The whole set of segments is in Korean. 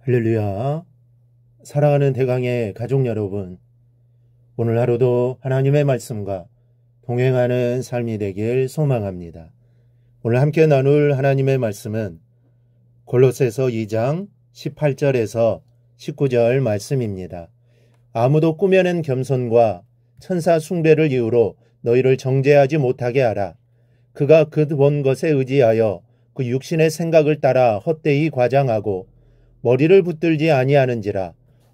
할렐루야. 사랑하는 대강의 가족 여러분, 오늘 하루도 하나님의 말씀과 동행하는 삶이 되길 소망합니다. 오늘 함께 나눌 하나님의 말씀은 골로새서 2장 18절에서 19절 말씀입니다. 아무도 꾸며낸 겸손과 천사 숭배를 이유로 너희를 정죄하지 못하게 하라. 그가 그 본 것에 의지하여 그 육신의 생각을 따라 헛되이 과장하고 머리를 붙들지 아니하는지라.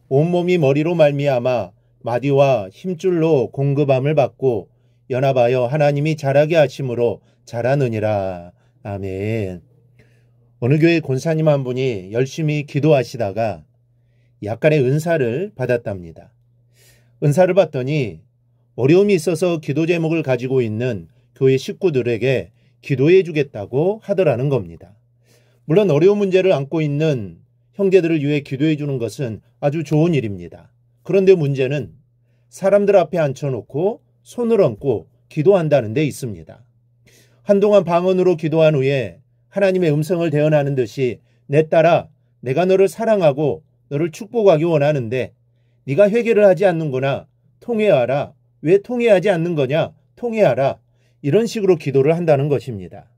온몸이 머리로 말미암아 마디와 힘줄로 공급함을 받고 연합하여 하나님이 자라게 하심으로 자라느니라. 아멘. 어느 교회 권사님 한 분이 열심히 기도하시다가 약간의 은사를 받았답니다. 은사를 받더니 어려움이 있어서 기도 제목을 가지고 있는 교회 식구들에게 기도해 주겠다고 하더라는 겁니다. 물론 어려운 문제를 안고 있는 형제들을 위해 기도해 주는 것은 아주 좋은 일입니다. 그런데 문제는 사람들 앞에 앉혀놓고 손을 얹고 기도한다는 데 있습니다. 한동안 방언으로 기도한 후에 하나님의 음성을 대언하는 듯이 내 딸아, 내가 너를 사랑하고 너를 축복하기 원하는데 네가 회개를 하지 않는구나. 통회하라. 왜 통회하지 않는 거냐? 통회하라. 이런 식으로 기도를 한다는 것입니다.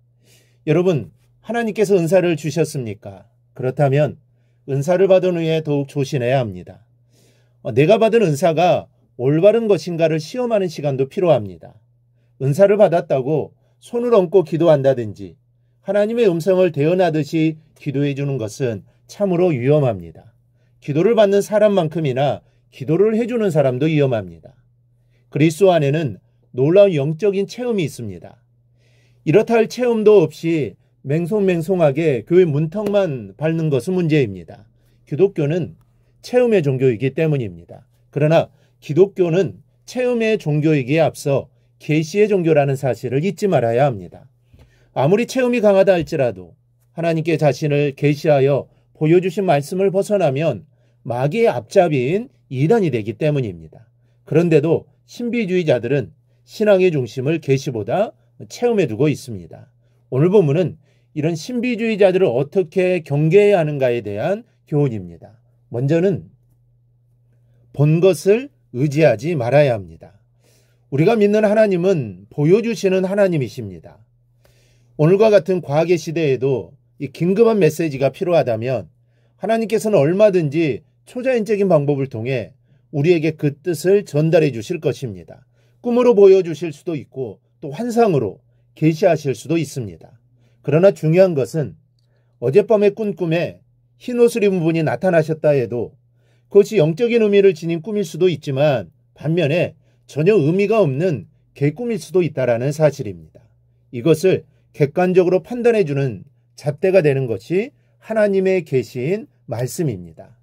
여러분, 하나님께서 은사를 주셨습니까? 그렇다면 은사를 받은 후에 더욱 조심해야 합니다. 내가 받은 은사가 올바른 것인가를 시험하는 시간도 필요합니다. 은사를 받았다고 손을 얹고 기도한다든지 하나님의 음성을 대언하듯이 기도해 주는 것은 참으로 위험합니다. 기도를 받는 사람만큼이나 기도를 해주는 사람도 위험합니다. 그리스도 안에는 놀라운 영적인 체험이 있습니다. 이렇다 할 체험도 없이 맹송맹송하게 교회 문턱만 밟는 것은 문제입니다. 기독교는 체험의 종교이기 때문입니다. 그러나 기독교는 체험의 종교이기에 앞서 계시의 종교라는 사실을 잊지 말아야 합니다. 아무리 체험이 강하다 할지라도 하나님께 자신을 계시하여 보여주신 말씀을 벗어나면 마귀의 앞잡이인 이단이 되기 때문입니다. 그런데도 신비주의자들은 신앙의 중심을 계시보다 체험에 두고 있습니다. 오늘 본문은 이런 신비주의자들을 어떻게 경계해야 하는가에 대한 교훈입니다. 먼저는 본 것을 의지하지 말아야 합니다. 우리가 믿는 하나님은 보여주시는 하나님이십니다. 오늘과 같은 과학의 시대에도 이 긴급한 메시지가 필요하다면 하나님께서는 얼마든지 초자연적인 방법을 통해 우리에게 그 뜻을 전달해 주실 것입니다. 꿈으로 보여주실 수도 있고 또 환상으로 계시하실 수도 있습니다. 그러나 중요한 것은 어젯밤에 꾼 꿈에 흰 옷을 입은 분이 나타나셨다 해도 그것이 영적인 의미를 지닌 꿈일 수도 있지만 반면에 전혀 의미가 없는 개꿈일 수도 있다는 사실입니다. 이것을 객관적으로 판단해주는 잣대가 되는 것이 하나님의 계시인 말씀입니다.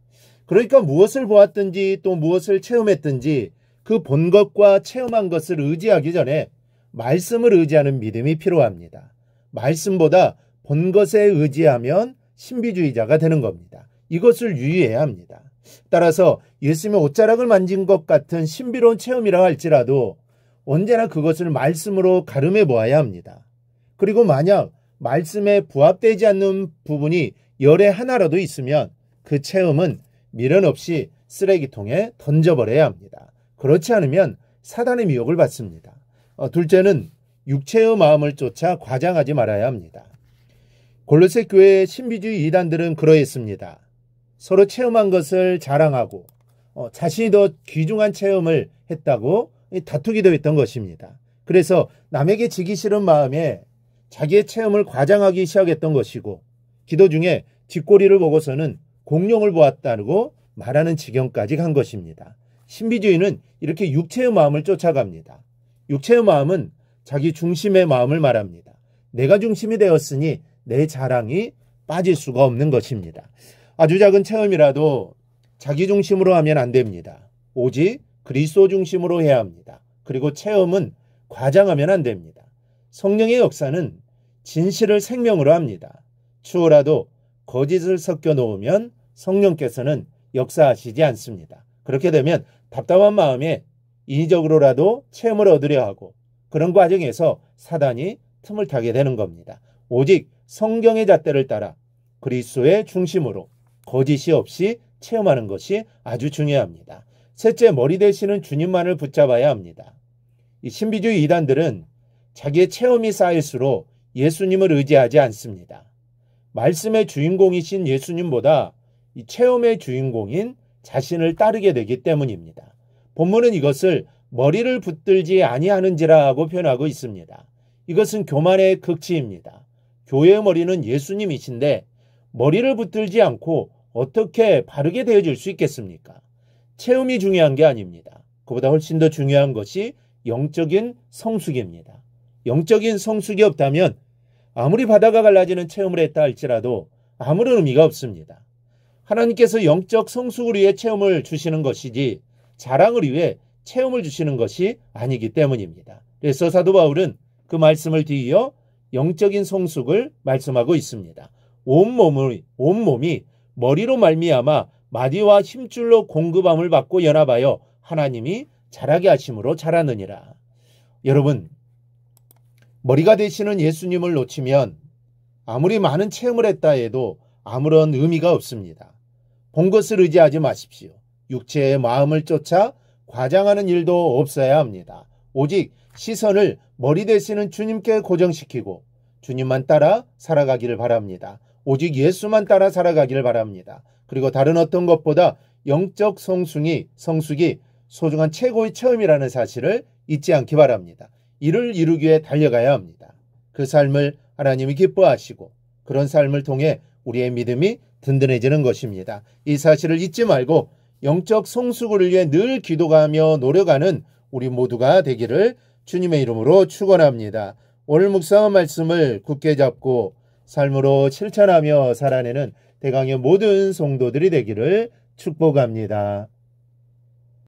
그러니까 무엇을 보았든지 또 무엇을 체험했든지 그 본 것과 체험한 것을 의지하기 전에 말씀을 의지하는 믿음이 필요합니다. 말씀보다 본 것에 의지하면 신비주의자가 되는 겁니다. 이것을 유의해야 합니다. 따라서 예수님의 옷자락을 만진 것 같은 신비로운 체험이라 할지라도 언제나 그것을 말씀으로 가름해 보아야 합니다. 그리고 만약 말씀에 부합되지 않는 부분이 열에 하나라도 있으면 그 체험은 미련 없이 쓰레기통에 던져버려야 합니다. 그렇지 않으면 사단의 미혹을 받습니다. 둘째는 육체의 마음을 쫓아 과장하지 말아야 합니다. 골로새 교회의 신비주의 이단들은 그러했습니다. 서로 체험한 것을 자랑하고 자신이 더 귀중한 체험을 했다고 다투기도 했던 것입니다. 그래서 남에게 지기 싫은 마음에 자기의 체험을 과장하기 시작했던 것이고 기도 중에 뒷꼬리를 보고서는 공룡을 보았다고 말하는 지경까지 간 것입니다. 신비주의는 이렇게 육체의 마음을 쫓아갑니다. 육체의 마음은 자기 중심의 마음을 말합니다. 내가 중심이 되었으니 내 자랑이 빠질 수가 없는 것입니다. 아주 작은 체험이라도 자기 중심으로 하면 안 됩니다. 오직 그리스도 중심으로 해야 합니다. 그리고 체험은 과장하면 안 됩니다. 성령의 역사는 진실을 생명으로 합니다. 추호라도 거짓을 섞여 놓으면 성령께서는 역사하시지 않습니다. 그렇게 되면 답답한 마음에 인위적으로라도 체험을 얻으려 하고 그런 과정에서 사단이 틈을 타게 되는 겁니다. 오직 성경의 잣대를 따라 그리스도의 중심으로 거짓이 없이 체험하는 것이 아주 중요합니다. 셋째, 머리 되시는 주님만을 붙잡아야 합니다. 이 신비주의 이단들은 자기의 체험이 쌓일수록 예수님을 의지하지 않습니다. 말씀의 주인공이신 예수님보다 이 체험의 주인공인 자신을 따르게 되기 때문입니다. 본문은 이것을 머리를 붙들지 아니하는지라고 표현하고 있습니다. 이것은 교만의 극치입니다. 교회의 머리는 예수님이신데 머리를 붙들지 않고 어떻게 바르게 되어질 수 있겠습니까? 체험이 중요한 게 아닙니다. 그보다 훨씬 더 중요한 것이 영적인 성숙입니다. 영적인 성숙이 없다면 아무리 바다가 갈라지는 체험을 했다 할지라도 아무런 의미가 없습니다. 하나님께서 영적 성숙을 위해 체험을 주시는 것이지 자랑을 위해 체험을 주시는 것이 아니기 때문입니다. 그래서 사도 바울은 그 말씀을 뒤이어 영적인 성숙을 말씀하고 있습니다. 온 몸이 머리로 말미암아 마디와 힘줄로 공급함을 받고 연합하여 하나님이 자라게 하심으로 자라느니라. 여러분, 머리가 되시는 예수님을 놓치면 아무리 많은 체험을 했다 해도 아무런 의미가 없습니다. 본 것을 의지하지 마십시오. 육체의 마음을 쫓아 과장하는 일도 없어야 합니다. 오직 시선을 머리 되시는 주님께 고정시키고 주님만 따라 살아가기를 바랍니다. 오직 예수만 따라 살아가기를 바랍니다. 그리고 다른 어떤 것보다 영적 성숙이 소중한 최고의 체험이라는 사실을 잊지 않기 바랍니다. 이를 이루기 위해 달려가야 합니다. 그 삶을 하나님이 기뻐하시고 그런 삶을 통해 우리의 믿음이 든든해지는 것입니다. 이 사실을 잊지 말고 영적 성숙을 위해 늘 기도하며 노력하는 우리 모두가 되기를 주님의 이름으로 축원합니다. 오늘 묵상한 말씀을 굳게 잡고 삶으로 실천하며 살아내는 대강의 모든 성도들이 되기를 축복합니다.